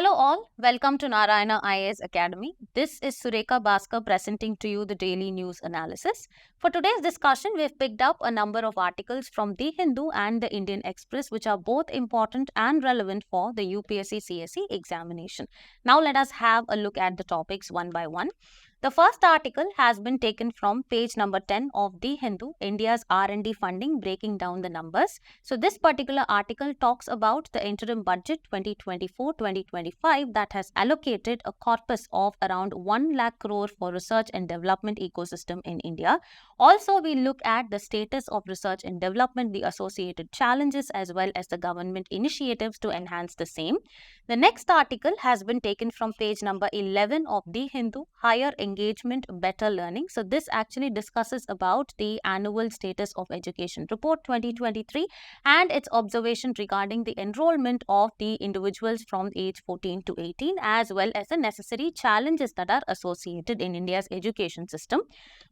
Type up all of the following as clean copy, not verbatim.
Hello all, welcome to Narayana IAS Academy. This is Sureka Bhaskar presenting to you the daily news analysis. For today's discussion, we've picked up a number of articles from The Hindu and the Indian Express which are both important and relevant for the UPSC CSE examination. Now let us have a look at the topics one by one. The first article has been taken from page number 10 of The Hindu, India's R&D funding, breaking down the numbers. So this particular article talks about the interim budget 2024-2025 that has allocated a corpus of around 1 lakh crore for research and development ecosystem in India. Also, we look at the status of research and development, the associated challenges as well as the government initiatives to enhance the same. The next article has been taken from page number 11 of The Hindu, Higher Engagement, Better Learning. So this actually discusses about the annual status of education report 2023 and its observation regarding the enrollment of the individuals from age 14 to 18 as well as the necessary challenges that are associated in India's education system.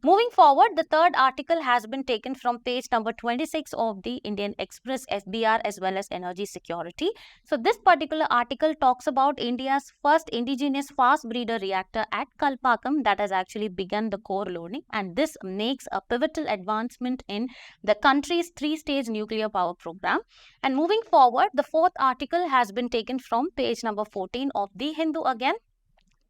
Moving forward, the third article has been taken from page number 26 of the Indian Express, FBR as well as energy security. So this particular article talks about India's first indigenous fast breeder reactor at Kalpakkam that has actually begun the core loading, and this makes a pivotal advancement in the country's 3-stage nuclear power program. And moving forward, the fourth article has been taken from page number 14 of The Hindu again.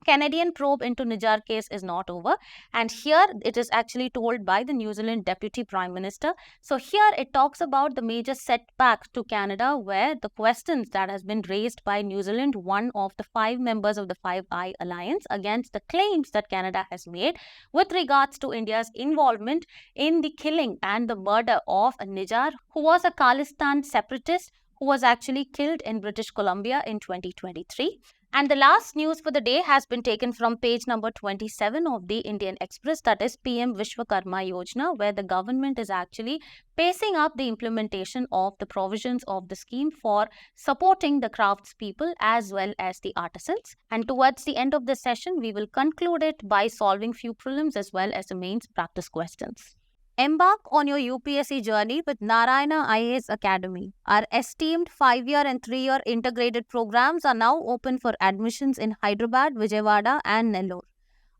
Canadian probe into Nijjar case is not over, and here it is actually told by the New Zealand Deputy Prime Minister. So here it talks about the major setback to Canada where the questions that has been raised by New Zealand, one of the 5 members of the Five Eye Alliance, against the claims that Canada has made with regards to India's involvement in the killing and the murder of Nijjar, who was a Khalistan separatist who was actually killed in British Columbia in 2023. And the last news for the day has been taken from page number 27 of the Indian Express, that is PM Vishwakarma Yojana, where the government is actually pacing up the implementation of the provisions of the scheme for supporting the craftspeople as well as the artisans. And towards the end of the session, we will conclude it by solving few prelims as well as the mains practice questions. Embark on your UPSC journey with Narayana IAS Academy. Our esteemed 5-year and 3-year integrated programs are now open for admissions in Hyderabad, Vijayawada and Nellore.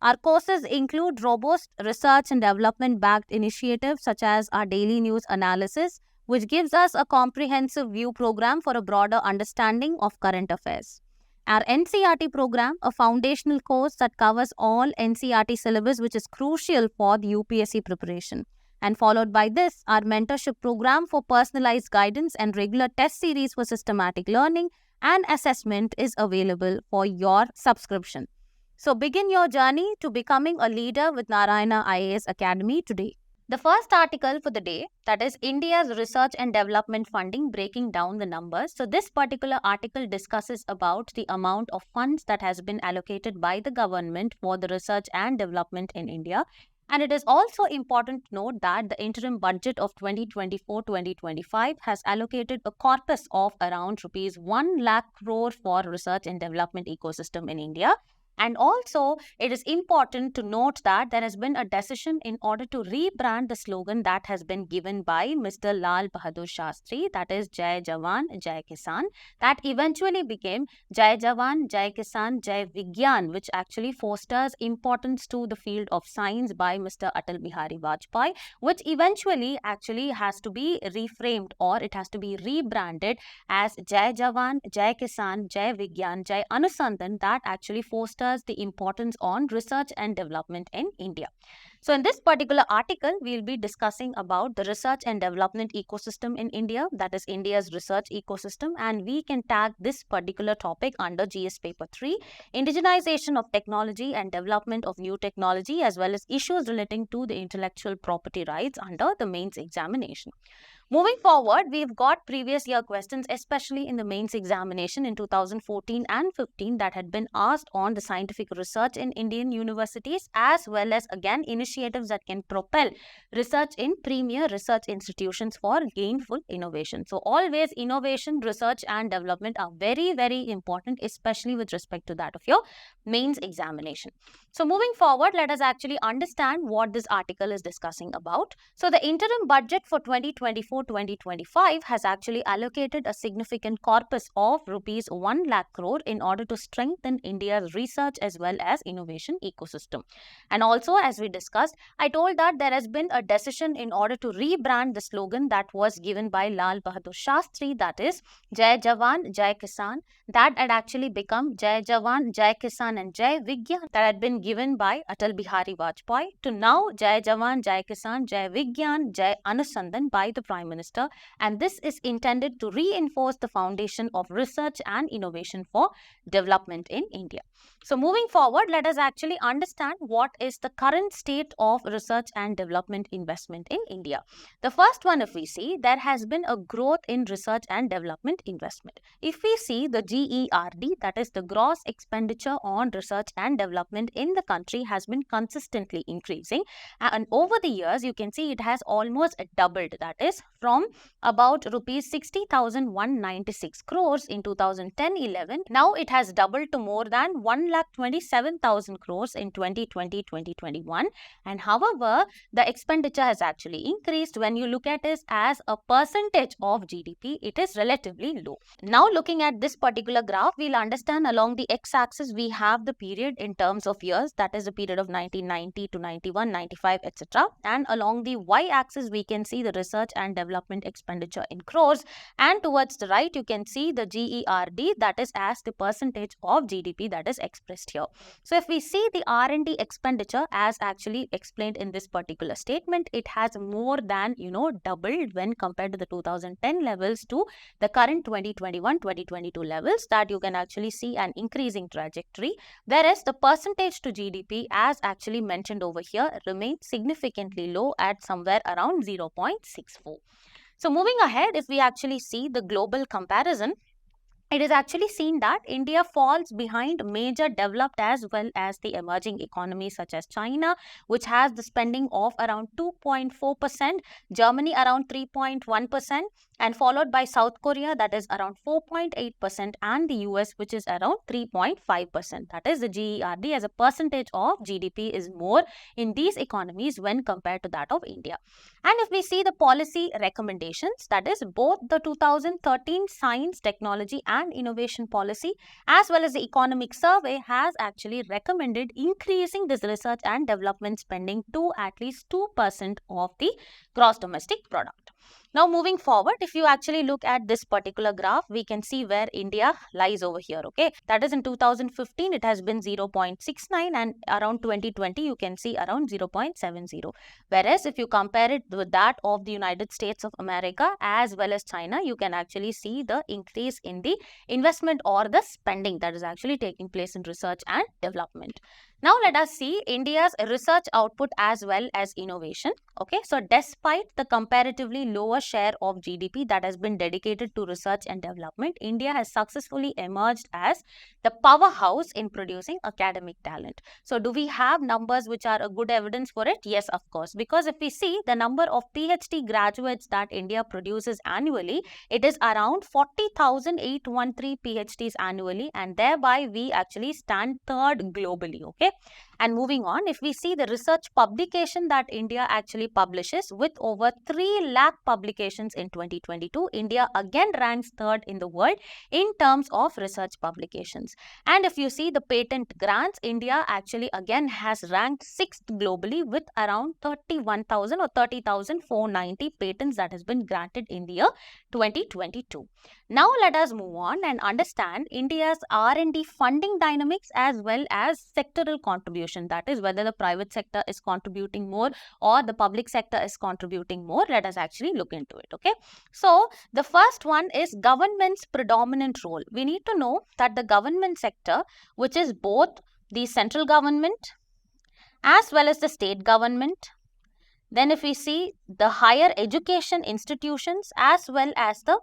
Our courses include robust research and development backed initiatives such as our daily news analysis, which gives us a comprehensive view program for a broader understanding of current affairs. Our NCERT program, a foundational course that covers all NCERT syllabus, which is crucial for the UPSC preparation. And followed by this, our mentorship program for personalized guidance and regular test series for systematic learning and assessment is available for your subscription. So begin your journey to becoming a leader with Narayana IAS Academy today. The first article for the day, that is India's research and development funding, breaking down the numbers. So this particular article discusses about the amount of funds that has been allocated by the government for the research and development in India. And it is also important to note that the interim budget of 2024-2025 has allocated a corpus of around rupees 1 lakh crore for research and development ecosystem in India. And also, it is important to note that there has been a decision in order to rebrand the slogan that has been given by Mr. Lal Bahadur Shastri, that is Jai Jawan, Jai Kisan, that eventually became Jai Jawan, Jai Kisan, Jai Vigyan, which actually fosters importance to the field of science by Mr. Atal Bihari Vajpayee, which eventually actually has to be reframed or it has to be rebranded as Jai Jawan, Jai Kisan, Jai Vigyan, Jai Anusandhan, that actually fosters the importance on research and development in India. So in this particular article, we will be discussing about the research and development ecosystem in India, that is India's research ecosystem, and we can tag this particular topic under GS paper 3, indigenization of technology and development of new technology as well as issues relating to the intellectual property rights under the mains examination. Moving forward, we've got previous year questions, especially in the mains examination in 2014 and 15 that had been asked on the scientific research in Indian universities as well as again initial initiatives that can propel research in premier research institutions for gainful innovation. So always innovation, research and development are very, very important, especially with respect to that of your mains examination. So moving forward, let us actually understand what this article is discussing about. So the interim budget for 2024-2025 has actually allocated a significant corpus of rupees 1 lakh crore in order to strengthen India's research as well as innovation ecosystem. And also, as we discussed, I told that there has been a decision in order to rebrand the slogan that was given by Lal Bahadur Shastri, that is Jai Jawan, Jai Kisan. That had actually become Jai Jawan, Jai Kisan and Jai Vigyan, that had been given by Atal Bihari Vajpayee, to now Jai Jawan, Jai Kisan, Jai Vigyan, Jai Anusandhan by the Prime Minister. And this is intended to reinforce the foundation of research and innovation for development in India. So moving forward, let us actually understand what is the current state of research and development investment in India. The first one, if we see, there has been a growth in research and development investment. If we see the GERD, that is the gross expenditure on research and development in the country, has been consistently increasing, and over the years you can see it has almost doubled, that is from about rupees 60,196 crores in 2010-11. Now it has doubled to more than 1,27,000 crores in 2020-2021. And however, the expenditure has actually increased. When you look at it as a percentage of GDP, it is relatively low. Now looking at this particular graph, we'll understand along the x-axis we have the period in terms of years, that is the period of 1990 to 91, 95, etc. And along the y-axis we can see the research and development expenditure in crores, and towards the right you can see the GERD, that is as the percentage of GDP that is expressed here. So if we see the R&D expenditure as actually explained in this particular statement, it has more than doubled when compared to the 2010 levels to the current 2021-2022 levels, that you can actually see an increasing trajectory, whereas the percentage to GDP as actually mentioned over here remains significantly low at somewhere around 0.64. So moving ahead, if we actually see the global comparison, it is actually seen that India falls behind major developed as well as the emerging economies such as China, which has the spending of around 2.4%, Germany around 3.1%, and followed by South Korea, that is around 4.8%, and the US, which is around 3.5%. That is, the GERD as a percentage of GDP is more in these economies when compared to that of India. And if we see the policy recommendations, that is both the 2013 Science, Technology and Innovation Policy as well as the Economic Survey has actually recommended increasing this research and development spending to at least 2% of the gross domestic product. Now moving forward, if you actually look at this particular graph, we can see where India lies over here, okay. That is in 2015 it has been 0.69, and around 2020 you can see around 0.70. Whereas if you compare it with that of the United States of America as well as China, you can actually see the increase in the investment or the spending that is actually taking place in research and development. Now let us see India's research output as well as innovation. Okay, so despite the comparatively lower share of GDP that has been dedicated to research and development, India has successfully emerged as the powerhouse in producing academic talent. So do we have numbers which are a good evidence for it? Yes, of course, because if we see the number of PhD graduates that India produces annually, it is around 40,813 PhDs annually, and thereby we actually stand third globally. Okay. And moving on, if we see the research publication that India actually publishes with over 3 lakh publications in 2022, India again ranks third in the world in terms of research publications. And if you see the patent grants, India actually again has ranked 6th globally with around 31,000 or 30,490 patents that has been granted in the year 2022. Now let us move on and understand India's R&D funding dynamics as well as sectoral contribution. That is, whether the private sector is contributing more or the public sector is contributing more. Let us actually look into it. Okay. So the first one is government's predominant role. We need to know that the government sector, which is both the central government as well as the state government, then if we see the higher education institutions as well as the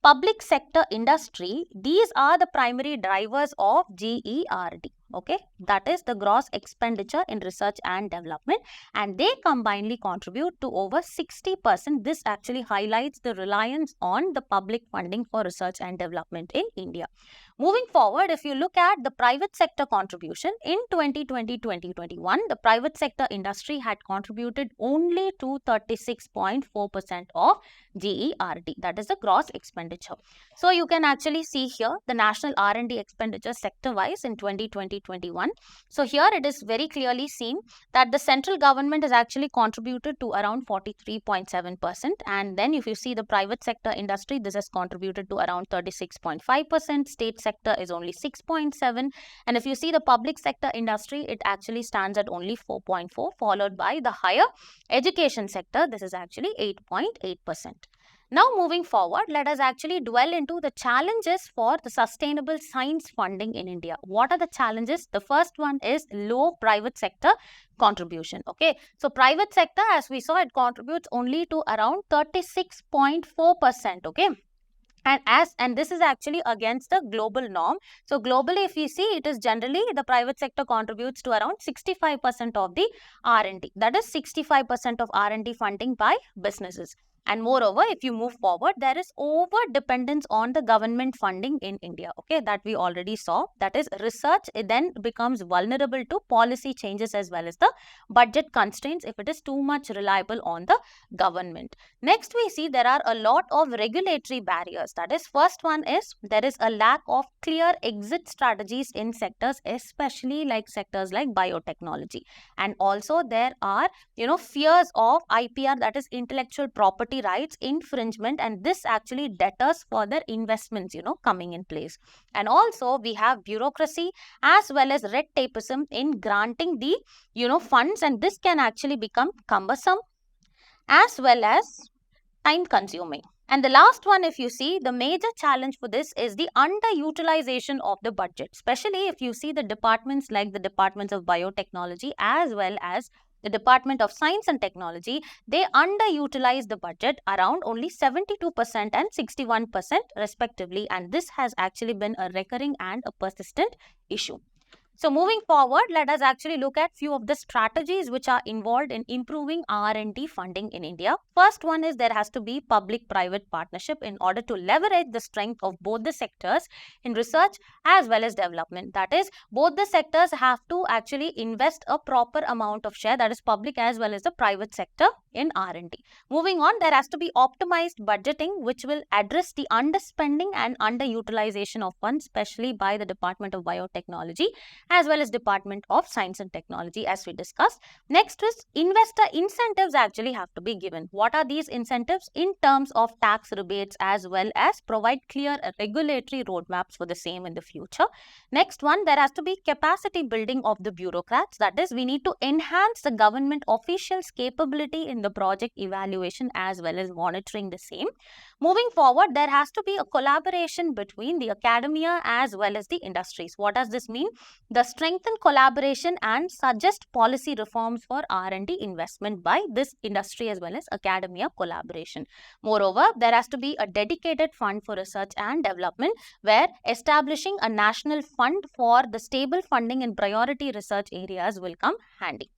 public sector industry, these are the primary drivers of GERD. Okay, that is the gross expenditure in research and development, and they combinedly contribute to over 60%. This actually highlights the reliance on the public funding for research and development in India. Moving forward, if you look at the private sector contribution in 2020-2021, the private sector industry had contributed only to 36.4% of GERD, that is the gross expenditure. So you can actually see here the national R&D expenditure sector-wise in 2020-21. So here it is very clearly seen that the central government has actually contributed to around 43.7%, and then if you see the private sector industry, this has contributed to around 36.5%, state sector is only 6.7%, and if you see the public sector industry, it actually stands at only 4.4%, followed by the higher education sector, this is actually 8.8%. Now moving forward, let us actually dwell into the challenges for the sustainable science funding in India. What are the challenges? The first one is low private sector contribution. Okay, so private sector, as we saw, it contributes only to around 36.4%. Okay. And this is actually against the global norm. So globally, if you see, it is generally the private sector contributes to around 65% of the R&D. That is 65% of R&D funding by businesses. And moreover, if you move forward, there is over dependence on the government funding in India. Okay, that we already saw. That is, research, it then becomes vulnerable to policy changes as well as the budget constraints if it is too much reliable on the government. Next, we see there are a lot of regulatory barriers. That is, first one is there is a lack of clear exit strategies in sectors, especially like sectors like biotechnology. And also there are, fears of IPR, that is intellectual property rights infringement, and this actually deters further investments, coming in place. And also we have bureaucracy as well as red tapeism in granting the, funds, and this can actually become cumbersome as well as time consuming. And the last one, if you see, the major challenge for this is the underutilization of the budget, especially if you see the departments like the departments of biotechnology as well as the Department of Science and Technology, they underutilize the budget around only 72% and 61% respectively, and this has actually been a recurring and a persistent issue. So moving forward, let us actually look at few of the strategies which are involved in improving R&D funding in India. First one is there has to be public-private partnership in order to leverage the strength of both the sectors in research as well as development. That is, both the sectors have to actually invest a proper amount of share, that is public as well as the private sector, in R&D. Moving on, there has to be optimized budgeting which will address the underspending and underutilization of funds, especially by the Department of Biotechnology as well as Department of Science and Technology, as we discussed. Next is investor incentives actually have to be given. What are these incentives? In terms of tax rebates as well as provide clear regulatory roadmaps for the same in the future. Next one, there has to be capacity building of the bureaucrats. That is, we need to enhance the government officials' capability in the project evaluation as well as monitoring the same. Moving forward, there has to be a collaboration between the academia as well as the industries. What does this mean? The strengthen collaboration and suggest policy reforms for R&D investment by this industry as well as academia collaboration. Moreover, there has to be a dedicated fund for research and development where establishing a national fund for the stable funding in priority research areas will come handy.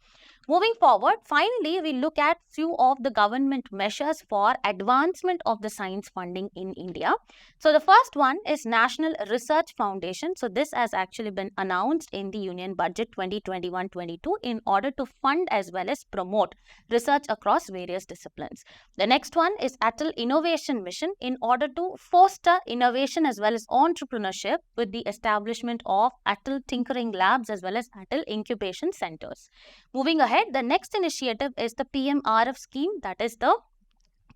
Moving forward, finally, we look at few of the government measures for advancement of the science funding in India. So the first one is National Research Foundation. So this has actually been announced in the Union Budget 2021-22 in order to fund as well as promote research across various disciplines. The next one is Atal Innovation Mission in order to foster innovation as well as entrepreneurship with the establishment of Atal Tinkering Labs as well as Atal Incubation Centers. Moving ahead, the next initiative is the PMRF scheme, that is the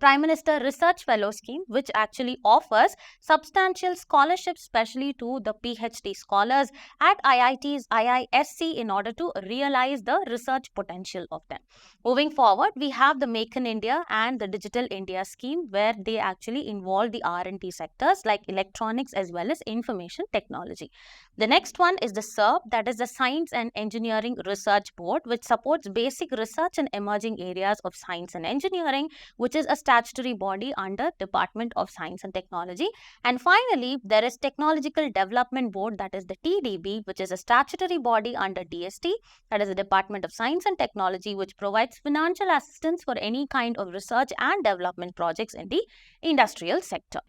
Prime Minister Research Fellow Scheme, which actually offers substantial scholarships, especially to the PhD scholars at IITs, IISc in order to realize the research potential of them. Moving forward, we have the Make in India and the Digital India scheme where they actually involve the R&D sectors like electronics as well as information technology. The next one is the SERB, that is the Science and Engineering Research Board, which supports basic research in emerging areas of science and engineering, which is a statutory body under Department of Science and Technology. And finally, there is Technological Development Board, that is the TDB, which is a statutory body under DST, that is the Department of Science and Technology, which provides financial assistance for any kind of research and development projects in the industrial sector.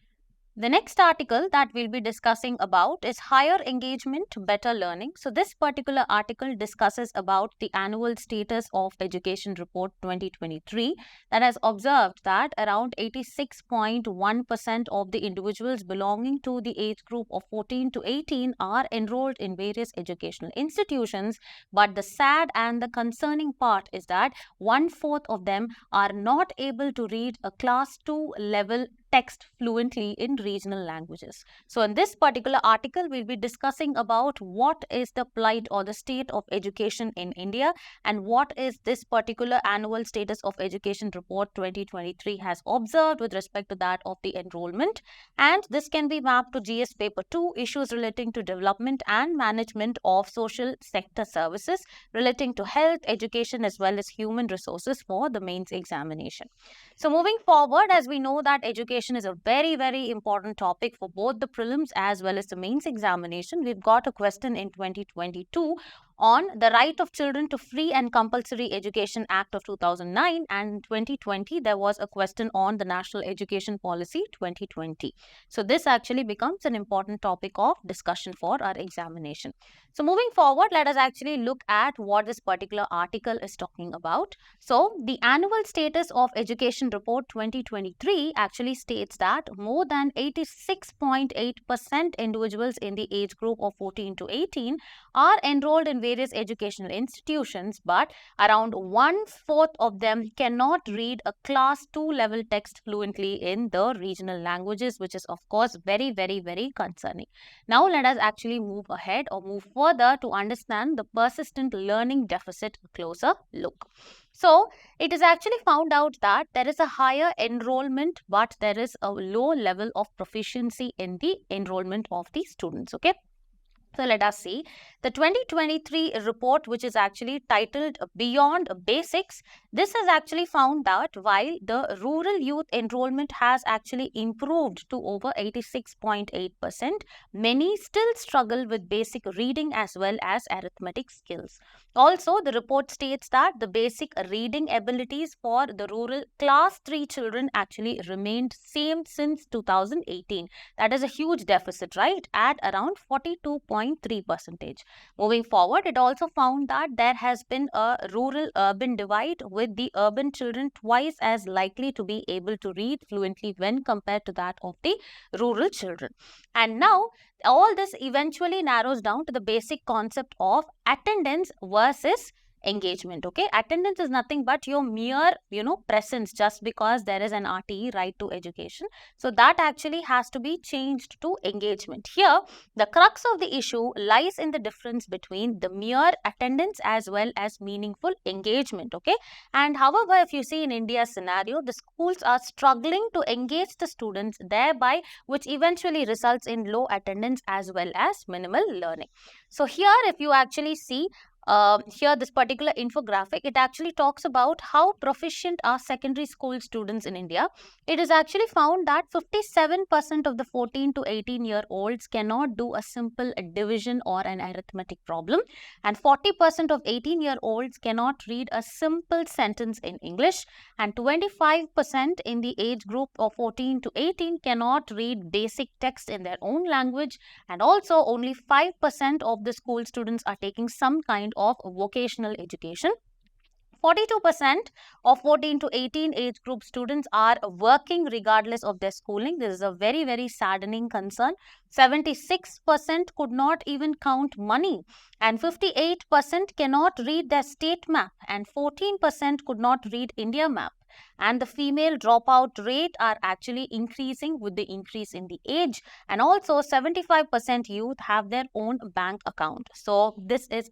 The next article that we'll be discussing about is higher engagement, better learning. So this particular article discusses about the annual status of education report 2023 that has observed that around 86.1% of the individuals belonging to the age group of 14 to 18 are enrolled in various educational institutions. But the sad and the concerning part is that 1/4 of them are not able to read a class 2 level text fluently in regional languages. So in this particular article, we'll be discussing about what is the plight or the state of education in India and what is this particular annual status of education report 2023 has observed with respect to that of the enrollment. And this can be mapped to GS paper 2, issues relating to development and management of social sector services relating to health, education as well as human resources for the mains examination. So moving forward, as we know that education is a very, very important topic for both the prelims as well as the mains examination. We've got a question in 2022 on the right of children to free and compulsory education act of 2009, and in 2020 there was a question on the national education policy 2020. So this actually becomes an important topic of discussion for our examination. So moving forward, let us actually look at what this particular article is talking about. So the annual status of education report 2023 actually states that more than 86.8% individuals in the age group of 14 to 18 are enrolled in various educational institutions, but around 1/4 of them cannot read a class 2 level text fluently in the regional languages, which is of course very, very, very concerning. Now let us actually move ahead or move further to understand the persistent learning deficit a closer look. So it is actually found out that there is a higher enrollment, but there is a low level of proficiency in the enrollment of the students. Okay. So let us see the 2023 report, which is actually titled Beyond Basics. This has actually found that while the rural youth enrollment has actually improved to over 86.8%, many still struggle with basic reading as well as arithmetic skills. Also, the report states that the basic reading abilities for the rural class 3 children actually remained same since 2018. That is a huge deficit, right? At around 42.3%. Moving forward, it also found that there has been a rural-urban divide, with the urban children twice as likely to be able to read fluently when compared to that of the rural children. And now, all this eventually narrows down to the basic concept of attendance versus engagement. Okay, attendance is nothing but your mere presence, just because there is an RTE, right to education. So that actually has to be changed to engagement. Here the crux of the issue lies in the difference between the mere attendance as well as meaningful engagement. Okay, and however, if you see in India's scenario, the schools are struggling to engage the students, thereby which eventually results in low attendance as well as minimal learning. So here, if you actually see here this particular infographic, it actually talks about how proficient are secondary school students in India. It is actually found that 57% of the 14 to 18-year-olds cannot do a simple division or an arithmetic problem, and 40% of 18-year-olds cannot read a simple sentence in English, and 25% in the age group of 14 to 18 cannot read basic text in their own language, and also only 5% of the school students are taking some kind of vocational education. 42% of 14 to 18 age group students are working regardless of their schooling. This is a very, very saddening concern. 76% could not even count money, and 58% cannot read their state map, and 14% could not read India map. And the female dropout rate are actually increasing with the increase in the age, and also 75% youth have their own bank account. So this is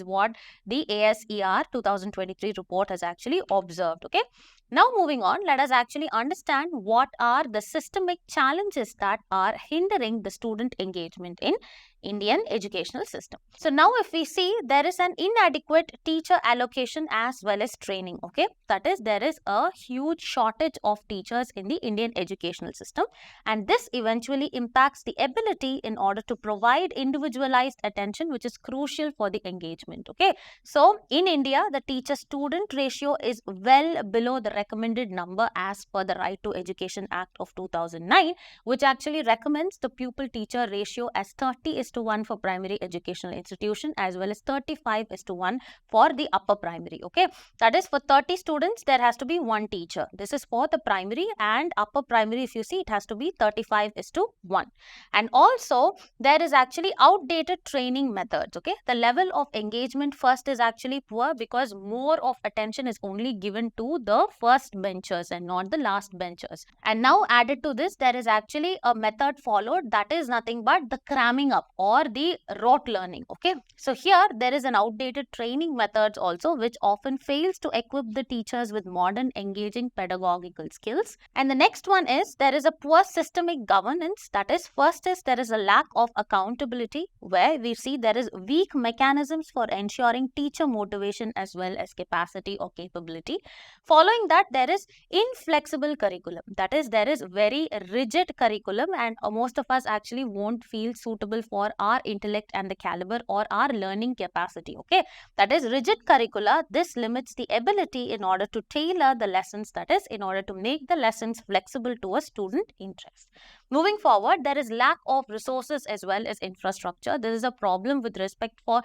what the ASER 2023 report has actually observed. Okay, now moving on, let us actually understand what are the systemic challenges that are hindering the student engagement in Indian educational system. So now if we see, there is an inadequate teacher allocation as well as training. Okay, that is, there is a huge shortage of teachers in the Indian educational system, and this eventually impacts the ability in order to provide individualized attention, which is crucial for the engagement. Okay, so in India, the teacher student ratio is well below the recommended number as per the Right to Education Act of 2009, which actually recommends the pupil teacher ratio as 30:1 for primary educational institution as well as 35:1 for the upper primary. Okay, that is, for 30 students there has to be one teacher. This is for the primary, and upper primary, if you see, it has to be 35:1. And also there is actually outdated training methods. Okay, the level of engagement first is actually poor because more of attention is only given to the first benchers and not the last benchers. And now added to this, there is actually a method followed that is nothing but the cramming up or the rote learning. Okay, so here there is an outdated training methods also, which often fails to equip the teachers with modern engaging pedagogical skills. And the next one is, there is a poor systemic governance. That is, first is, there is a lack of accountability, where we see there is weak mechanisms for ensuring teacher motivation as well as capacity or capability. Following that, there is inflexible curriculum. That is, there is very rigid curriculum, and most of us actually won't feel suitable for our intellect and the caliber or our learning capacity. Okay, that is rigid curricula. This limits the ability in order to tailor the lessons, that is, in order to make the lessons flexible to a student interest. Moving forward, there is lack of resources as well as infrastructure. This is a problem with respect for,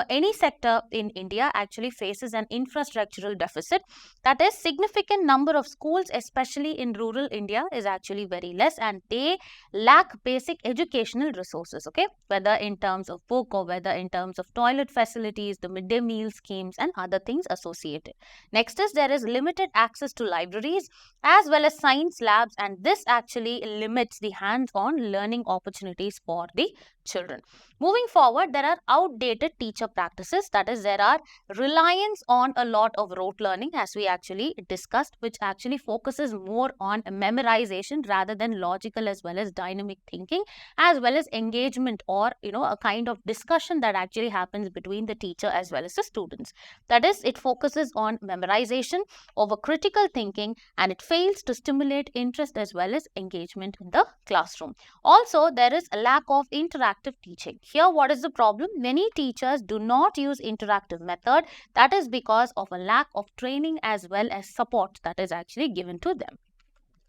any sector in India actually faces an infrastructural deficit. That is, significant number of schools, especially in rural India, is actually very less, and they lack basic educational resources. Okay, whether in terms of book or whether in terms of toilet facilities, the midday meal schemes and other things associated. Next is, there is limited access to libraries as well as science labs, and this actually limits the hands-on learning opportunities for the children. Moving forward, there are outdated teacher practices. That is, there are reliance on a lot of rote learning, as we actually discussed, which actually focuses more on memorization rather than logical as well as dynamic thinking, as well as engagement, or a kind of discussion that actually happens between the teacher as well as the students. That is, it focuses on memorization over critical thinking, and it fails to stimulate interest as well as engagement in the classroom. Also, there is a lack of interactive teaching. Here, what is the problem? Many teachers do not use interactive method. That is because of a lack of training as well as support that is actually given to them.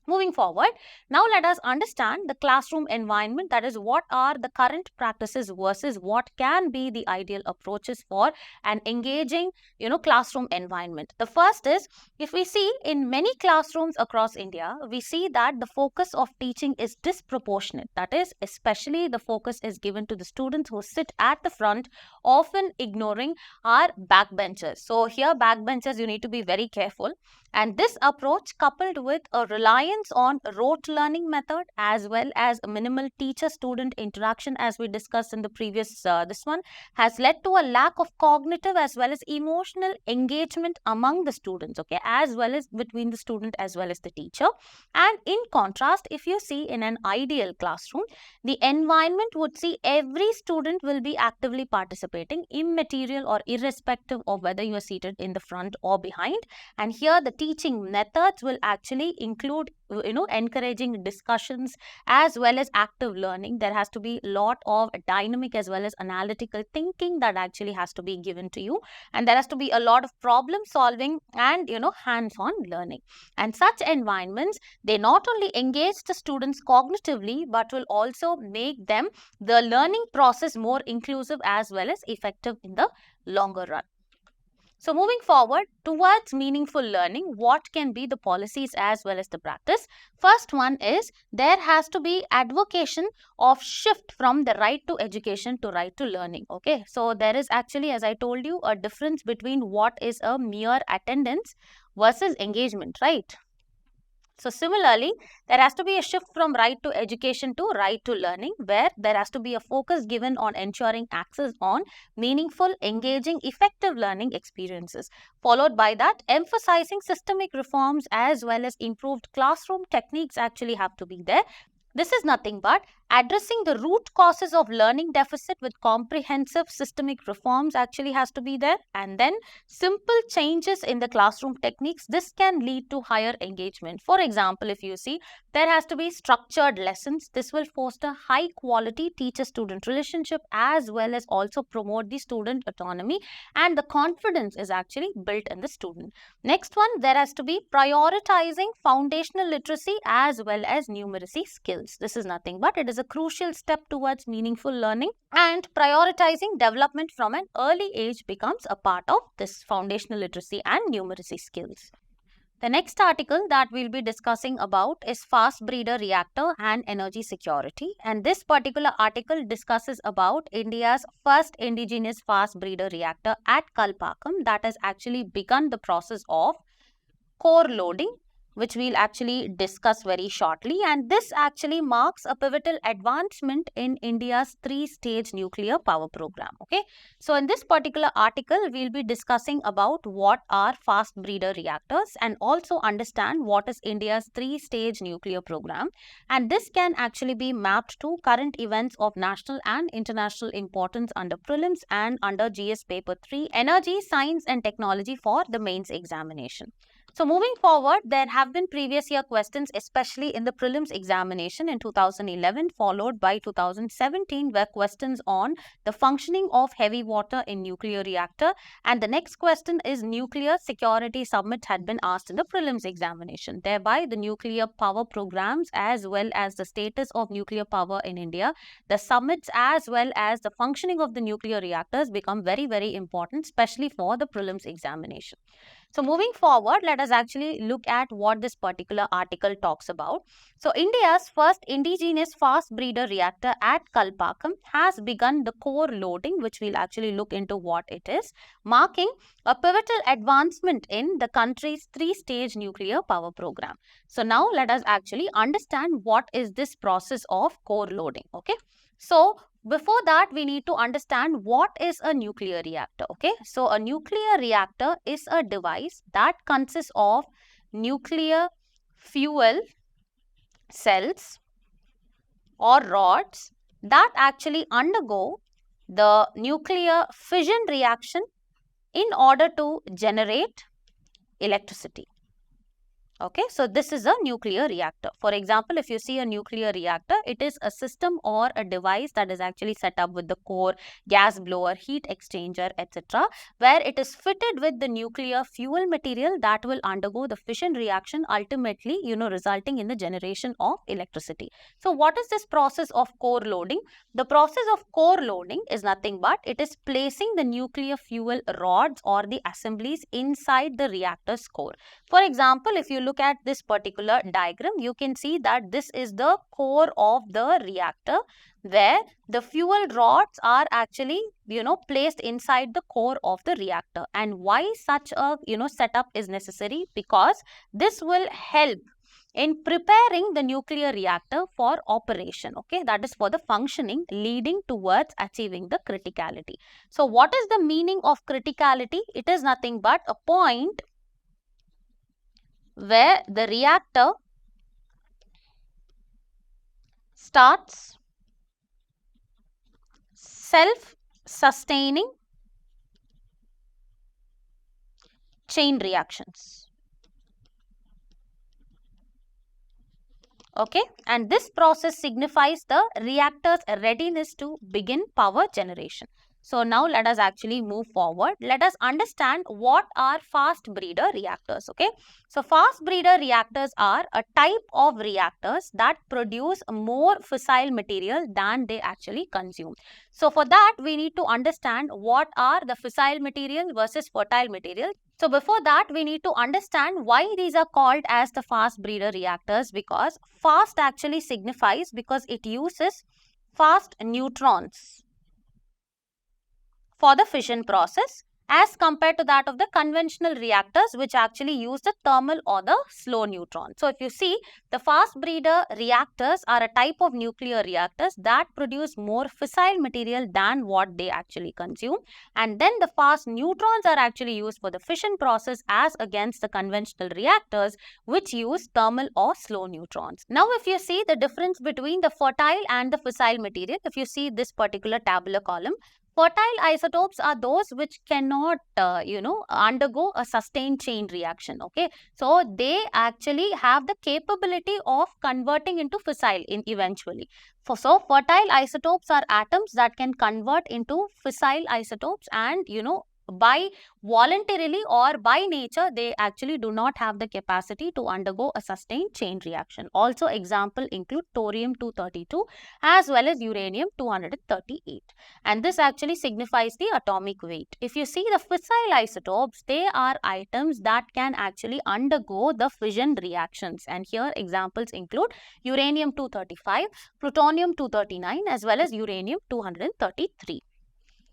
Moving forward, now let us understand the classroom environment. That is, what are the current practices versus what can be the ideal approaches for an engaging, classroom environment. The first is, if we see in many classrooms across India, we see that the focus of teaching is disproportionate. That is, especially the focus is given to the students who sit at the front, often ignoring our backbenchers. So here, backbenchers, you need to be very careful. And this approach, coupled with a reliance on rote learning method as well as minimal teacher-student interaction, as we discussed in the previous this one, has led to a lack of cognitive as well as emotional engagement among the students, okay, as well as between the student as well as the teacher. And in contrast, if you see in an ideal classroom, the environment would see every student will be actively participating, immaterial or irrespective of whether you are seated in the front or behind. And here, the teaching methods will actually include encouraging discussions as well as active learning. There has to be a lot of dynamic as well as analytical thinking that actually has to be given to you, and there has to be a lot of problem solving and hands-on learning. And such environments, they not only engage the students cognitively but will also make them the learning process more inclusive as well as effective in the longer run. So moving forward towards meaningful learning, what can be the policies as well as the practice? First one is, there has to be advocacy of shift from the right to education to right to learning. Okay, so there is actually, as I told you, a difference between what is a mere attendance versus engagement, right? So similarly, there has to be a shift from right to education to right to learning, where there has to be a focus given on ensuring access on meaningful, engaging, effective learning experiences. Followed by that, emphasizing systemic reforms as well as improved classroom techniques actually have to be there. This is nothing but addressing the root causes of learning deficit with comprehensive systemic reforms actually has to be there, and then simple changes in the classroom techniques. This can lead to higher engagement. For example, if you see, there has to be structured lessons. This will foster high quality teacher-student relationship as well as also promote the student autonomy, and the confidence is actually built in the student. Next one, there has to be prioritizing foundational literacy as well as numeracy skills. This is nothing but it is a crucial step towards meaningful learning, and prioritizing development from an early age becomes a part of this foundational literacy and numeracy skills. The next article that we'll be discussing about is fast breeder reactor and energy security, and this particular article discusses about India's first indigenous fast breeder reactor at Kalpakkam that has actually begun the process of core loading, which we'll actually discuss very shortly, and this actually marks a pivotal advancement in India's three-stage nuclear power program. Okay, so in this particular article we'll be discussing about what are fast breeder reactors and also understand what is India's three-stage nuclear program, and this can actually be mapped to current events of national and international importance under prelims and under GS paper 3 energy, science and technology for the mains examination. So moving forward, there have been previous year questions, especially in the prelims examination in 2011, followed by 2017, where questions on the functioning of heavy water in nuclear reactor. And the next question is nuclear security summit had been asked in the prelims examination. Thereby, the nuclear power programs as well as the status of nuclear power in India, the summits as well as the functioning of the nuclear reactors become very, very important, especially for the prelims examination. So moving forward, let us actually look at what this particular article talks about. So India's first indigenous fast breeder reactor at Kalpakkam has begun the core loading, which we'll actually look into what it is, marking a pivotal advancement in the country's three-stage nuclear power program. So now let us actually understand what is this process of core loading. Okay, so before that, we need to understand what is a nuclear reactor. Okay, so a nuclear reactor is a device that consists of nuclear fuel cells or rods that actually undergo the nuclear fission reaction in order to generate electricity. Okay, so this is a nuclear reactor. For example, if you see a nuclear reactor, it is a system or a device that is actually set up with the core, gas blower, heat exchanger, etc., where it is fitted with the nuclear fuel material that will undergo the fission reaction, ultimately, resulting in the generation of electricity. So what is this process of core loading? The process of core loading is nothing but it is placing the nuclear fuel rods or the assemblies inside the reactor's core. For example, if you look at this particular diagram, you can see that this is the core of the reactor where the fuel rods are actually placed inside the core of the reactor. And why such a setup is necessary? Because this will help in preparing the nuclear reactor for operation. Okay, that is for the functioning, leading towards achieving the criticality. So what is the meaning of criticality? It is nothing but a point where the reactor starts self-sustaining chain reactions. Okay, and this process signifies the reactor's readiness to begin power generation. So now let us actually move forward. Let us understand what are fast breeder reactors. Okay, so fast breeder reactors are a type of reactors that produce more fissile material than they actually consume. So for that, we need to understand what are the fissile material versus fertile material. So before that, we need to understand why these are called as the fast breeder reactors, because fast actually signifies because it uses fast neutrons for the fission process, as compared to that of the conventional reactors, which actually use the thermal or the slow neutron. So if you see, the fast breeder reactors are a type of nuclear reactors that produce more fissile material than what they actually consume, and then the fast neutrons are actually used for the fission process as against the conventional reactors which use thermal or slow neutrons. Now if you see the difference between the fertile and the fissile material, if you see this particular tabular column, fertile isotopes are those which cannot, undergo a sustained chain reaction. Okay, so they actually have the capability of converting into fissile eventually. So fertile isotopes are atoms that can convert into fissile isotopes, and by voluntarily or by nature, they actually do not have the capacity to undergo a sustained chain reaction. Also, example include thorium-232 as well as uranium-238. And this actually signifies the atomic weight. If you see the fissile isotopes, they are items that can actually undergo the fission reactions. And here examples include uranium-235, plutonium-239 as well as uranium-233.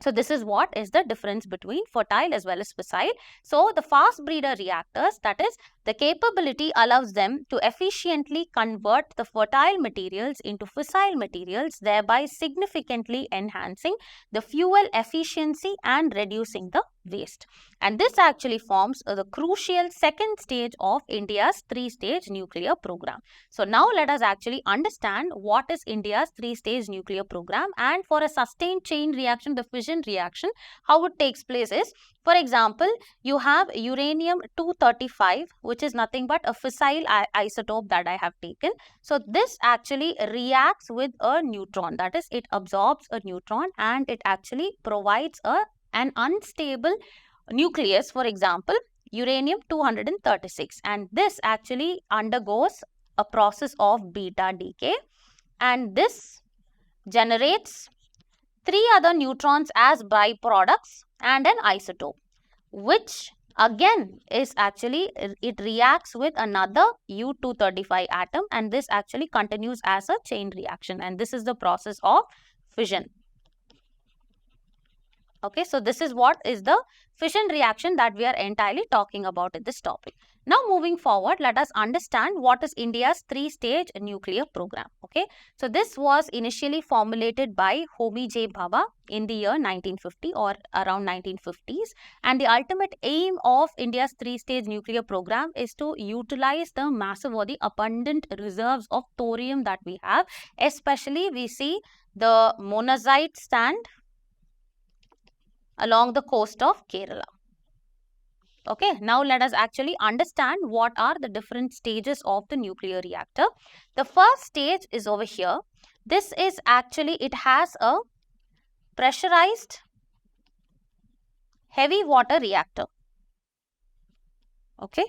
So this is what is the difference between fertile as well as fissile. So the fast breeder reactors, that is, the capability allows them to efficiently convert the fertile materials into fissile materials, thereby significantly enhancing the fuel efficiency and reducing the waste. And this actually forms the crucial second stage of India's three-stage nuclear program. So now let us actually understand what is India's three-stage nuclear program, and for a sustained chain reaction, the fission reaction, how it takes place is, for example, you have uranium-235, which is nothing but a fissile isotope that I have taken. So this actually reacts with a neutron, that is, it absorbs a neutron and it actually provides an unstable nucleus, for example, uranium-236, and this actually undergoes a process of beta decay, and this generates 3 other neutrons as byproducts and an isotope, which again is actually, it reacts with another U-235 atom, and this actually continues as a chain reaction, and this is the process of fission. Okay, so this is what is the fission reaction that we are entirely talking about in this topic. Now moving forward, let us understand what is India's three-stage nuclear program. Okay, so this was initially formulated by Homi J. Bhabha in the year 1950 or around 1950s, and the ultimate aim of India's three-stage nuclear program is to utilize the massive or the abundant reserves of thorium that we have. Especially we see the monazite sand along the coast of Kerala. Okay, now let us actually understand what are the different stages of the nuclear reactor. The first stage is over here. This is actually, it has a pressurized heavy water reactor. Okay.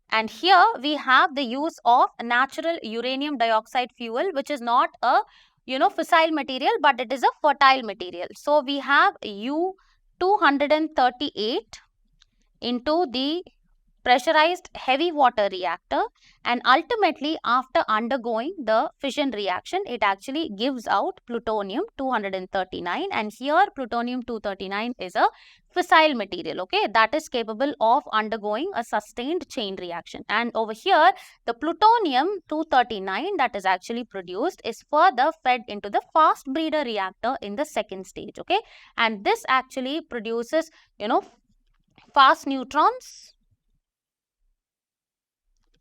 And here we have the use of natural uranium dioxide fuel, which is not a fissile material, but it is a fertile material. So we have U-238 into the pressurized heavy water reactor, and ultimately after undergoing the fission reaction, it actually gives out plutonium-239, and here plutonium-239 is a fissile material, okay, that is capable of undergoing a sustained chain reaction. And over here, the plutonium-239 that is actually produced is further fed into the fast breeder reactor in the second stage, okay, and this actually produces fast neutrons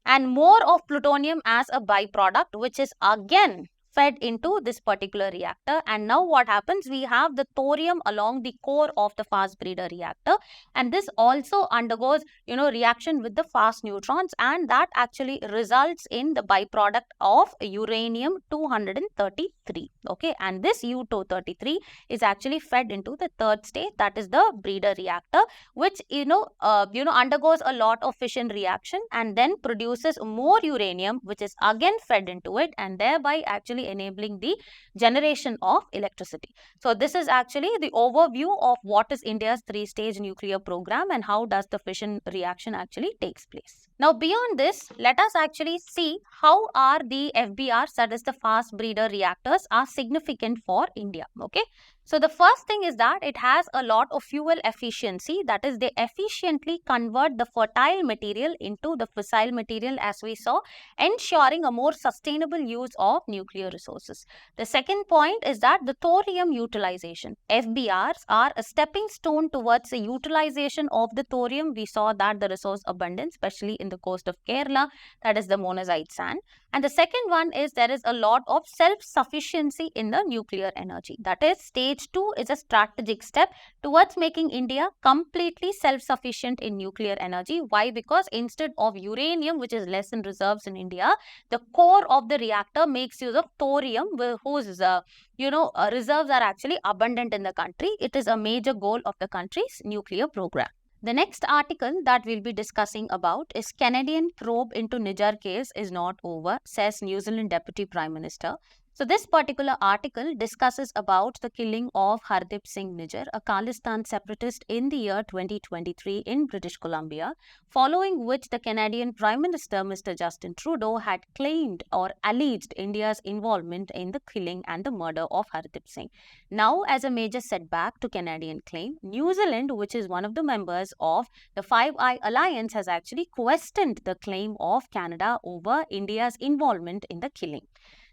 and more of plutonium as a byproduct, which is again fed into this particular reactor. And now what happens, we have the thorium along the core of the fast breeder reactor, and this also undergoes reaction with the fast neutrons, and that actually results in the byproduct of uranium-233. okay, and this U-233 is actually fed into the third stage, that is the breeder reactor, which undergoes a lot of fission reaction and then produces more uranium, which is again fed into it, and thereby actually enabling the generation of electricity. So this is actually the overview of what is India's three-stage nuclear program and how does the fission reaction actually takes place. Now beyond this, let us actually see how are the FBRs, that is the fast breeder reactors, are significant for India. Okay, So the first thing is that it has a lot of fuel efficiency, that is they efficiently convert the fertile material into the fissile material as we saw, ensuring a more sustainable use of nuclear resources. The second point is that the thorium utilization. FBRs are a stepping stone towards the utilization of the thorium. We saw that the resource abundance, especially in the coast of Kerala, that is the monazite sand. And the second one is there is a lot of self-sufficiency in the nuclear energy. That is, stage 2 is a strategic step towards making India completely self-sufficient in nuclear energy. Why? Because instead of uranium, which is less in reserves in India, the core of the reactor makes use of thorium, whose reserves are actually abundant in the country. It is a major goal of the country's nuclear program. The next article that we'll be discussing about is Canadian probe into Nijjar case is not over, says New Zealand Deputy Prime Minister. So this particular article discusses about the killing of Hardeep Singh Nijjar, a Khalistan separatist in the year 2023 in British Columbia, following which the Canadian Prime Minister Mr. Justin Trudeau had claimed or alleged India's involvement in the killing and the murder of Hardeep Singh. Now, as a major setback to Canadian claim, New Zealand, which is one of the members of the Five Eye Alliance, has actually questioned the claim of Canada over India's involvement in the killing.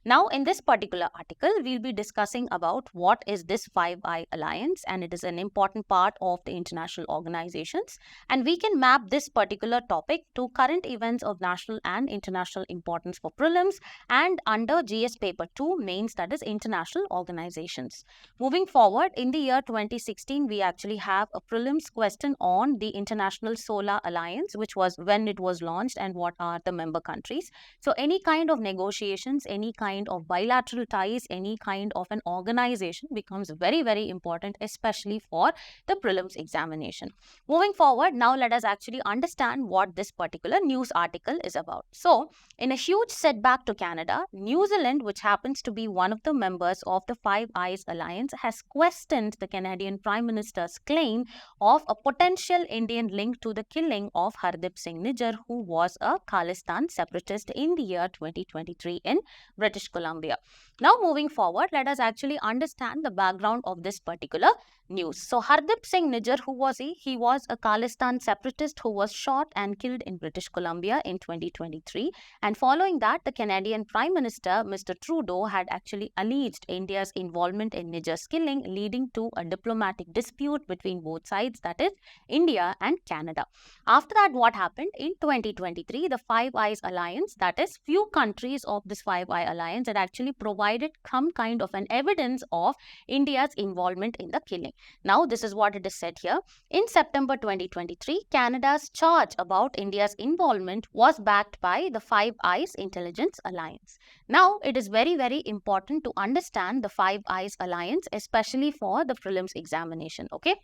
Now, in this particular article, we'll be discussing about what is this Five Eye Alliance, and it is an important part of the international organizations, and we can map this particular topic to current events of national and international importance for prelims and under GS paper 2 mains, that is international organizations. Moving forward, in the year 2016, we actually have a prelims question on the International Solar Alliance, which was when it was launched and what are the member countries. So any kind of negotiations, any kind of bilateral ties, any kind of an organization becomes very, very important, especially for the prelims examination. Moving forward, now let us actually understand what this particular news article is about. So, in a huge setback to Canada, New Zealand, which happens to be one of the members of the Five Eyes Alliance, has questioned the Canadian Prime Minister's claim of a potential Indian link to the killing of Hardeep Singh Nijjar, who was a Khalistan separatist in the year 2023 in British Columbia. Now, moving forward, let us actually understand the background of this particular news. So, Hardeep Singh Nijjar, who was he? He was a Khalistan separatist who was shot and killed in British Columbia in 2023. And following that, the Canadian Prime Minister, Mr. Trudeau, had actually alleged India's involvement in Nijjar's killing, leading to a diplomatic dispute between both sides, that is India and Canada. After that, what happened? In 2023, the Five Eyes Alliance, that is few countries of this Five Eye Alliance, had actually provided some kind of an evidence of India's involvement in the killing. Now, this is what it is said here. In September 2023, Canada's charge about India's involvement was backed by the Five Eyes Intelligence Alliance. Now, it is very, very important to understand the Five Eyes Alliance, especially for the prelims examination. Okay.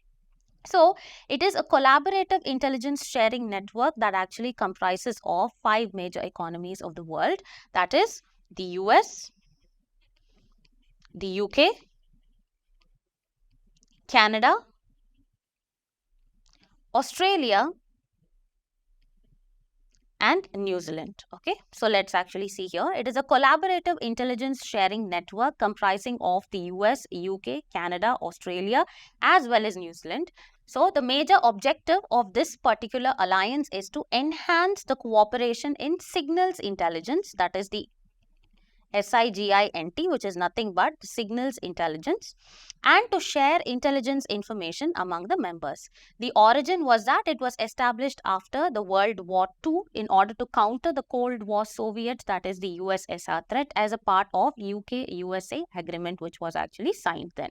So, it is a collaborative intelligence sharing network that actually comprises of 5 major economies of the world. That is the US, the UK, Canada, Australia, and New Zealand. Okay, so let's actually see here. It is a collaborative intelligence sharing network comprising of the US, UK, Canada, Australia, as well as New Zealand. So, the major objective of this particular alliance is to enhance the cooperation in signals intelligence, that is the SIGINT, which is nothing but signals intelligence, and to share intelligence information among the members. The origin was that it was established after the World War II in order to counter the Cold War Soviet, that is the USSR threat, as a part of UK-USA agreement, which was actually signed then.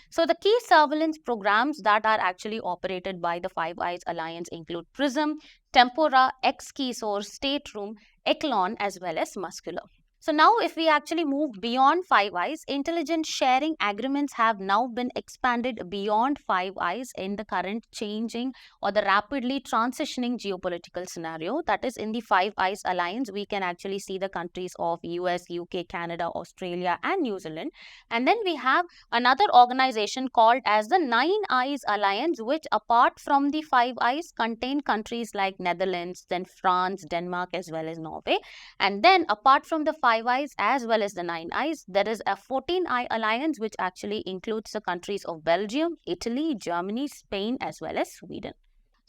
So, the key surveillance programs that are actually operated by the Five Eyes Alliance include PRISM, Tempora, X-Key Source, Stateroom, Echelon, as well as Muscular. So now if we actually move beyond Five Eyes, intelligence sharing agreements have now been expanded beyond Five Eyes in the current changing or the rapidly transitioning geopolitical scenario. That is, in the Five Eyes Alliance, we can actually see the countries of US, UK, Canada, Australia, and New Zealand. And then we have another organization called as the Nine Eyes Alliance, which apart from the Five Eyes contain countries like Netherlands, then France, Denmark, as well as Norway. And then apart from the Five Eyes as well as the Nine Eyes. There is a 14-Eye Alliance which actually includes the countries of Belgium, Italy, Germany, Spain as well as Sweden.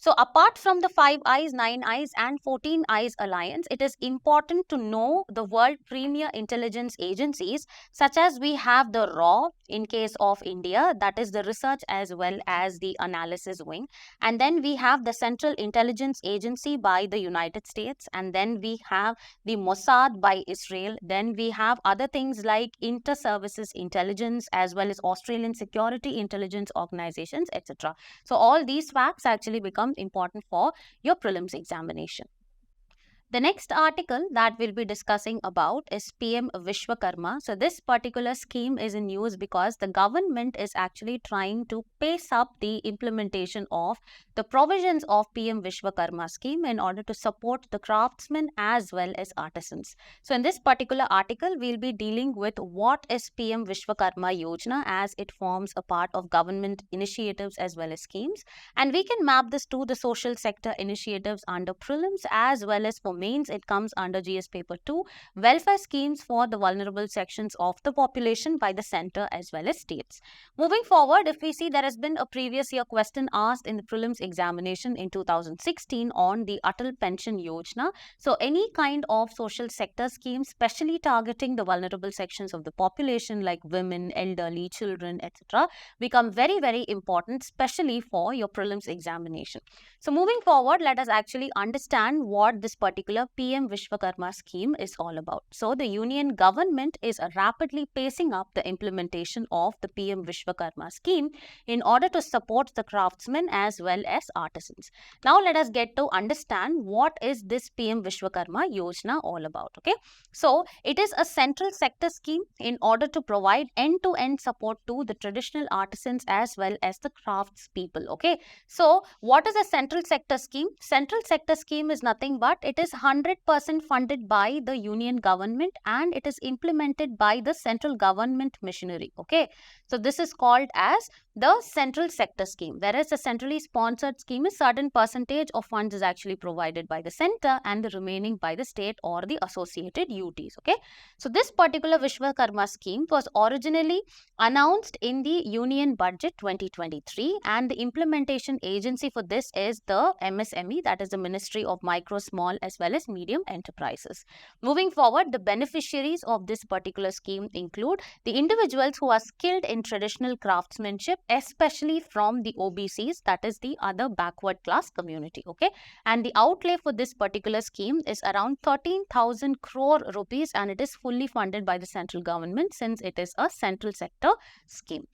So apart from the Five Eyes, Nine Eyes and 14 Eyes Alliance, it is important to know the world premier intelligence agencies, such as we have the RAW in case of India, that is the research as well as the analysis wing. And then we have the Central Intelligence Agency by the United States. And then we have the Mossad by Israel. Then we have other things like Inter-Services Intelligence as well as Australian Security Intelligence Organizations, etc. So all these facts actually become important for your prelims examination. The next article that we'll be discussing about is PM Vishwakarma. So this particular scheme is in news because the government is actually trying to pace up the implementation of the provisions of PM Vishwakarma scheme in order to support the craftsmen as well as artisans. So in this particular article, we'll be dealing with what is PM Vishwakarma Yojana, as it forms a part of government initiatives as well as schemes. And we can map this to the social sector initiatives under prelims as well as for mains. It comes under GS paper 2, welfare schemes for the vulnerable sections of the population by the center as well as states. Moving forward, if we see, there has been a previous year question asked in the prelims examination in 2016 on the Atal Pension Yojana. So any kind of social sector scheme specially targeting the vulnerable sections of the population like women, elderly, children, etc. become very, very important, especially for your prelims examination. So moving forward, let us actually understand what this particular PM Vishwakarma scheme is all about. So the union government is rapidly pacing up the implementation of the PM Vishwakarma scheme in order to support the craftsmen as well as artisans. Now let us get to understand what is this PM Vishwakarma Yojana all about. Okay, so it is a central sector scheme in order to provide end-to-end support to the traditional artisans as well as the crafts people. Okay, so what is a central sector scheme? Central sector scheme is nothing but it is 100% funded by the union government and it is implemented by the central government machinery. Okay, so this is called as the central sector scheme, whereas a centrally sponsored scheme is certain percentage of funds is actually provided by the center and the remaining by the state or the associated UTs. Okay, so this particular Vishwakarma scheme was originally announced in the Union Budget 2023 and the implementation agency for this is the MSME, that is the Ministry of Micro, Small as well as Medium Enterprises. Moving forward, the beneficiaries of this particular scheme include the individuals who are skilled in traditional craftsmanship, especially from the OBCs, that is the other backward class community. Okay, and the outlay for this particular scheme is around 13,000 crore rupees and it is fully funded by the central government since it is a central sector scheme.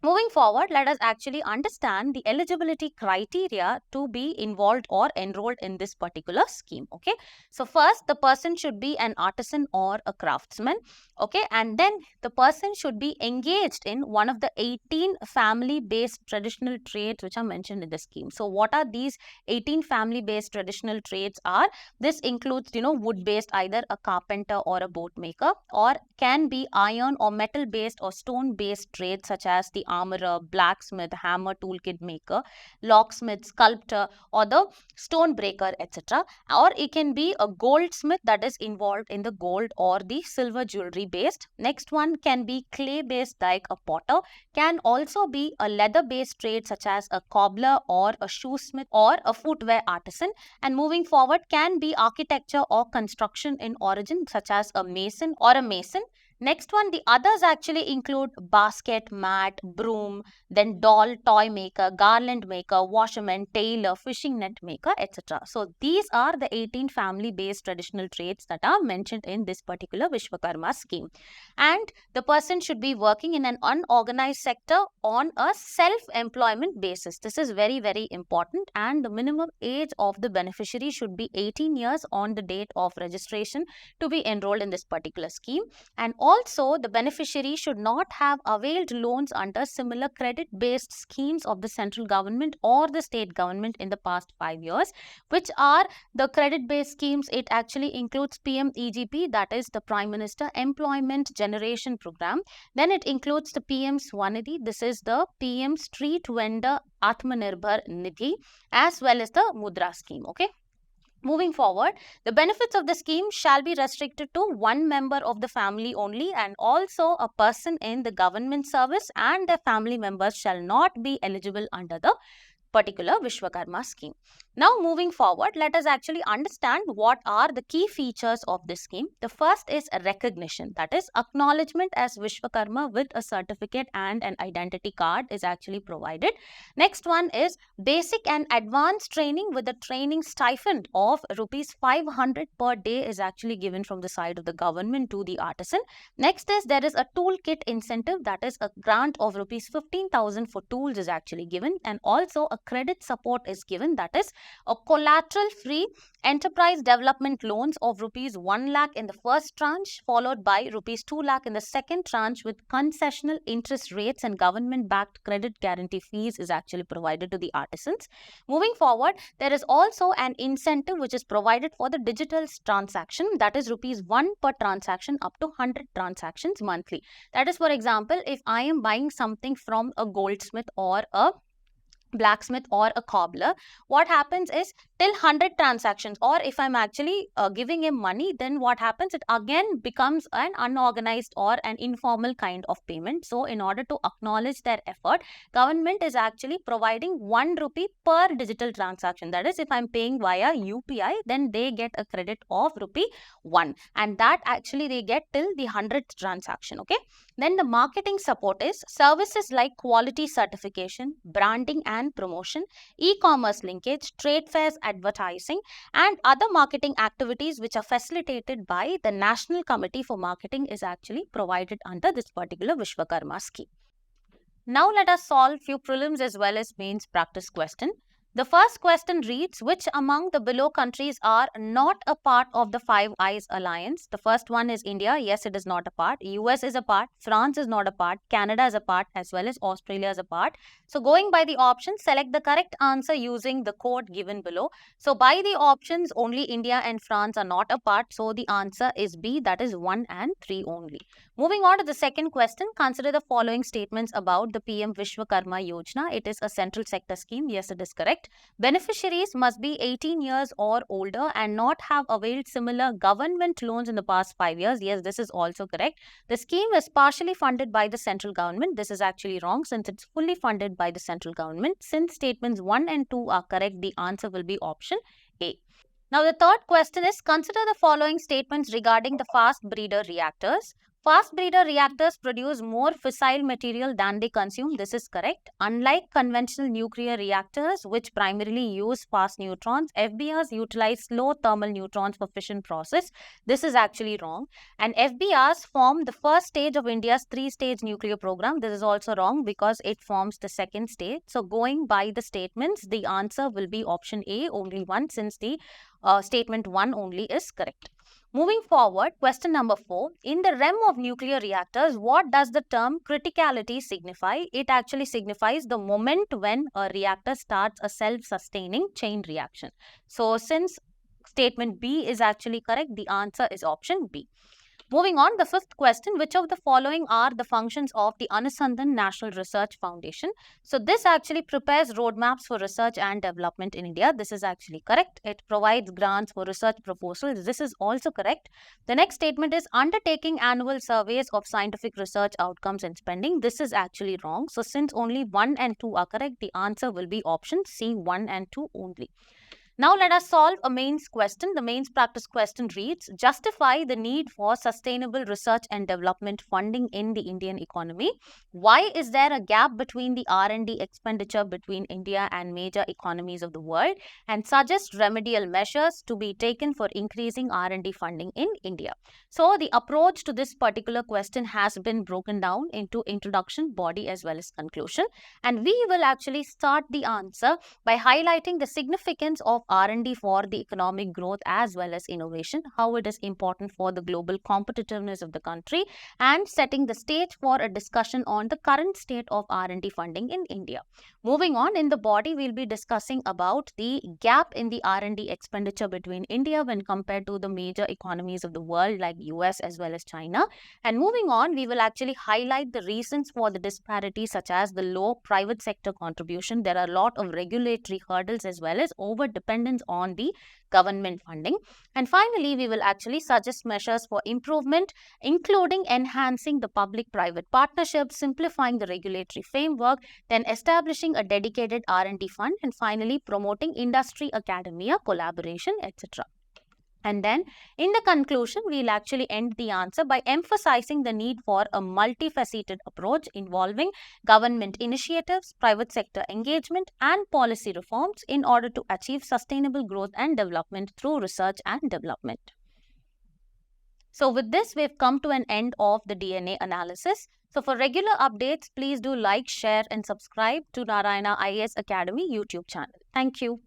Moving forward, let us actually understand the eligibility criteria to be involved or enrolled in this particular scheme. Okay, so first the person should be an artisan or a craftsman. Okay, and then the person should be engaged in one of the 18 family-based traditional trades which are mentioned in the scheme. So what are these 18 family-based traditional trades are? This includes, wood-based, either a carpenter or a boat maker, or can be iron or metal-based or stone-based trades such as the armorer, blacksmith, hammer toolkit maker, locksmith, sculptor, or the stone breaker, etc. Or it can be a goldsmith that is involved in the gold or the silver jewelry based. Next one can be clay based like a potter, can also be a leather based trade such as a cobbler or a shoesmith or a footwear artisan. And moving forward, can be architecture or construction in origin such as a mason or a mason. Next one, the others actually include basket, mat, broom, then doll, toy maker, garland maker, washerman, tailor, fishing net maker, etc. So these are the 18 family-based traditional trades that are mentioned in this particular Vishwakarma scheme. And the person should be working in an unorganized sector on a self-employment basis. This is very, very important, and the minimum age of the beneficiary should be 18 years on the date of registration to be enrolled in this particular scheme. And also, the beneficiary should not have availed loans under similar credit-based schemes of the central government or the state government in the past 5 years. Which are the credit-based schemes? It actually includes PMEGP, that is the Prime Minister Employment Generation Program. Then it includes the PM Swanidhi, this is the PM Street Vendor Atmanirbhar Nidhi, as well as the Mudra scheme. Okay. Moving forward, the benefits of the scheme shall be restricted to one member of the family only, and also a person in the government service and their family members shall not be eligible under the particular Vishwakarma scheme. Now moving forward, let us actually understand what are the key features of this scheme. The first is a recognition, that is acknowledgement as Vishwakarma with a certificate and an identity card is actually provided. Next one is basic and advanced training with a training stipend of rupees 500 per day is actually given from the side of the government to the artisan. Next is there is a toolkit incentive, that is a grant of rupees 15,000 for tools is actually given, and also a credit support is given, that is a collateral free enterprise development loans of rupees 1 lakh in the first tranche, followed by rupees 2 lakh in the second tranche, with concessional interest rates and government backed credit guarantee fees is actually provided to the artisans. Moving forward, there is also an incentive which is provided for the digital transaction, that is rupees 1 per transaction up to 100 transactions monthly. That is, for example, if I am buying something from a goldsmith or a blacksmith or a cobbler, what happens is till 100 transactions, or if I'm actually giving him money, then what happens, it again becomes an unorganized or an informal kind of payment. So in order to acknowledge their effort, government is actually providing 1 rupee per digital transaction. That is, if I'm paying via UPI, then they get a credit of rupee 1, and that actually they get till the 100th transaction. Okay, then the marketing support is services like quality certification, branding and promotion, e-commerce linkage, trade fairs, advertising, and other marketing activities which are facilitated by the National Committee for Marketing is actually provided under this particular Vishwakarma scheme. Now let us solve few prelims as well as mains practice question. The first question reads, which among the below countries are not a part of the Five Eyes Alliance? The first one is India. Yes, it is not a part. US is a part. France is not a part. Canada is a part, as well as Australia is a part. So going by the options, select the correct answer using the code given below. So by the options, only India and France are not a part. So the answer is B, that is 1 and 3 only. Moving on to the second question, consider the following statements about the PM Vishwakarma Yojana. It is a central sector scheme. Yes, it is correct. Beneficiaries must be 18 years or older and not have availed similar government loans in the past 5 years. Yes, this is also correct. The scheme is partially funded by the central government. This is actually wrong since it's fully funded by the central government. Since statements 1 and 2 are correct, the answer will be option A. Now, the third question is, consider the following statements regarding the fast breeder reactors. Fast breeder reactors produce more fissile material than they consume. This is correct. Unlike conventional nuclear reactors, which primarily use fast neutrons, FBRs utilize slow thermal neutrons for fission process. This is actually wrong. And FBRs form the first stage of India's 3-stage nuclear program. This is also wrong because it forms the second stage. So going by the statements, the answer will be option A, only one, since the statement 1 only is correct. Moving forward, question number 4. In the realm of nuclear reactors, what does the term criticality signify? It actually signifies the moment when a reactor starts a self-sustaining chain reaction. So, since statement B is actually correct, the answer is option B. Moving on, the fifth question, which of the following are the functions of the Anusandhan National Research Foundation? So this actually prepares roadmaps for research and development in India. This is actually correct. It provides grants for research proposals. This is also correct. The next statement is undertaking annual surveys of scientific research outcomes and spending. This is actually wrong. So since only 1 and 2 are correct, the answer will be option C, 1 and 2 only. Now let us solve a mains question. The mains practice question reads, justify the need for sustainable research and development funding in the Indian economy. Why is there a gap between the R&D expenditure between India and major economies of the world, and suggest remedial measures to be taken for increasing R&D funding in India? So the approach to this particular question has been broken down into introduction, body as well as conclusion, and we will actually start the answer by highlighting the significance of R&D for the economic growth as well as innovation, how it is important for the global competitiveness of the country, and setting the stage for a discussion on the current state of R&D funding in India. Moving on, in the body, we'll be discussing about the gap in the R&D expenditure between India when compared to the major economies of the world like US as well as China. And moving on, we will actually highlight the reasons for the disparity, such as the low private sector contribution. There are a lot of regulatory hurdles as well as over-dependence dependence on the government funding. And finally, we will actually suggest measures for improvement, including enhancing the public-private partnerships, simplifying the regulatory framework, then establishing a dedicated R&D fund, and finally promoting industry-academia collaboration, etc. And then in the conclusion, we'll actually end the answer by emphasizing the need for a multifaceted approach involving government initiatives, private sector engagement, and policy reforms in order to achieve sustainable growth and development through research and development. So with this, we've come to an end of the DNA analysis. So for regular updates, please do like, share, and subscribe to Narayana IAS Academy YouTube channel. Thank you.